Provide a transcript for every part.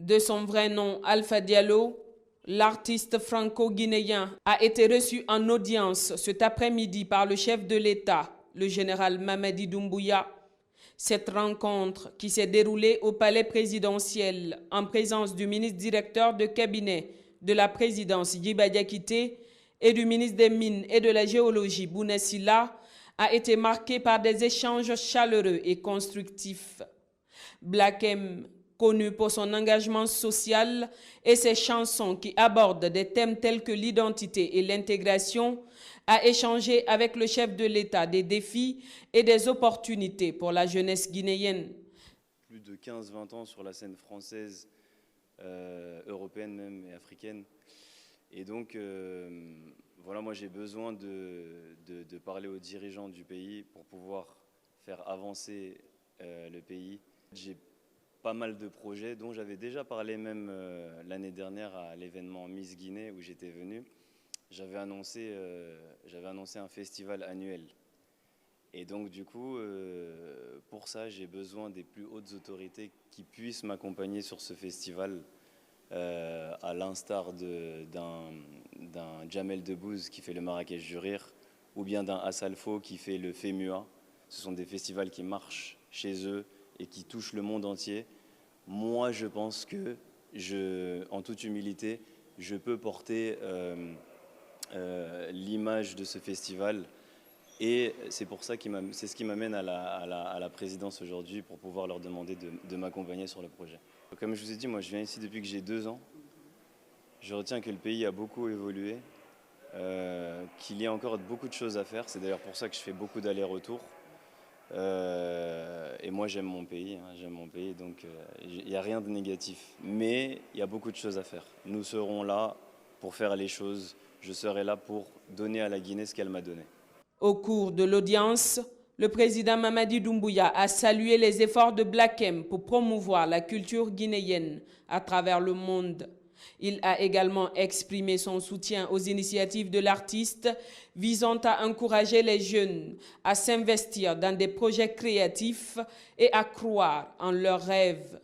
De son vrai nom, Alpha Diallo, l'artiste franco-guinéen a été reçu en audience cet après-midi par le chef de l'État, le général Mamadi Doumbouya. Cette rencontre, qui s'est déroulée au palais présidentiel en présence du ministre directeur de cabinet de la présidence Djiba Diakité et du ministre des Mines et de la Géologie Bouna Sylla, a été marquée par des échanges chaleureux et constructifs. Black M, connu pour son engagement social et ses chansons qui abordent des thèmes tels que l'identité et l'intégration, a échangé avec le chef de l'État des défis et des opportunités pour la jeunesse guinéenne. Plus de 15-20 ans sur la scène française, européenne même et africaine. Et donc, voilà, moi j'ai besoin de parler aux dirigeants du pays pour pouvoir faire avancer le pays. J'ai pas mal de projets dont j'avais déjà parlé même l'année dernière à l'événement Miss Guinée où j'étais venu. J'avais annoncé un festival annuel. Et donc du coup, pour ça, j'ai besoin des plus hautes autorités qui puissent m'accompagner sur ce festival, à l'instar d'un Jamel Debbouze qui fait le Marrakech du Rire, ou bien d'un Assalfo qui fait le FEMUA. Ce sont des festivals qui marchent chez eux et qui touchent le monde entier. Moi, je pense que, en toute humilité, je peux porter l'image de ce festival. Et c'est pour ça c'est ce qui m'amène à la présidence aujourd'hui, pour pouvoir leur demander de m'accompagner sur le projet. Comme je vous ai dit, moi je viens ici depuis que j'ai 2 ans. Je retiens que le pays a beaucoup évolué, qu'il y a encore beaucoup de choses à faire. C'est d'ailleurs pour ça que je fais beaucoup d'allers-retours. Et moi j'aime mon pays, donc il n'y a rien de négatif. Mais il y a beaucoup de choses à faire. Nous serons là pour faire les choses. Je serai là pour donner à la Guinée ce qu'elle m'a donné. Au cours de l'audience, le président Mamadi Doumbouya a salué les efforts de Black M pour promouvoir la culture guinéenne à travers le monde. Il a également exprimé son soutien aux initiatives de l'artiste visant à encourager les jeunes à s'investir dans des projets créatifs et à croire en leurs rêves.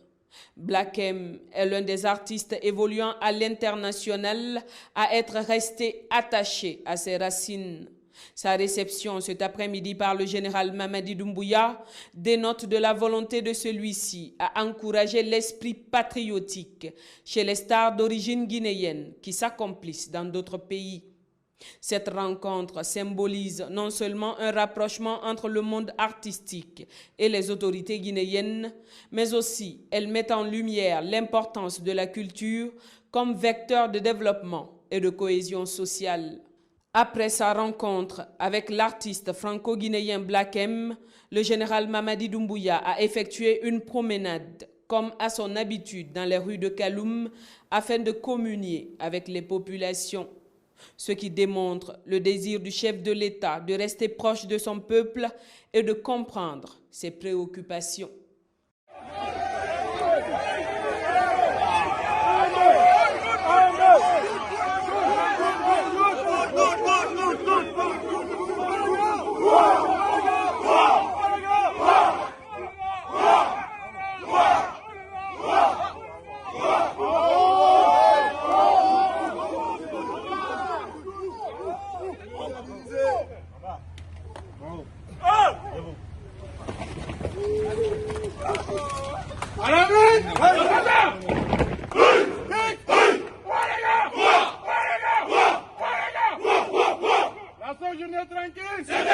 Black M est l'un des artistes évoluant à l'international à être resté attaché à ses racines. Sa réception cet après-midi par le général Mamadi Doumbouya dénote de la volonté de celui-ci à encourager l'esprit patriotique chez les stars d'origine guinéenne qui s'accomplissent dans d'autres pays. Cette rencontre symbolise non seulement un rapprochement entre le monde artistique et les autorités guinéennes, mais aussi elle met en lumière l'importance de la culture comme vecteur de développement et de cohésion sociale. Après sa rencontre avec l'artiste franco-guinéen Black M, le général Mamadi Doumbouya a effectué une promenade, comme à son habitude dans les rues de Kaloum, afin de communier avec les populations. Ce qui démontre le désir du chef de l'État de rester proche de son peuple et de comprendre ses préoccupations. Tranquille, c'est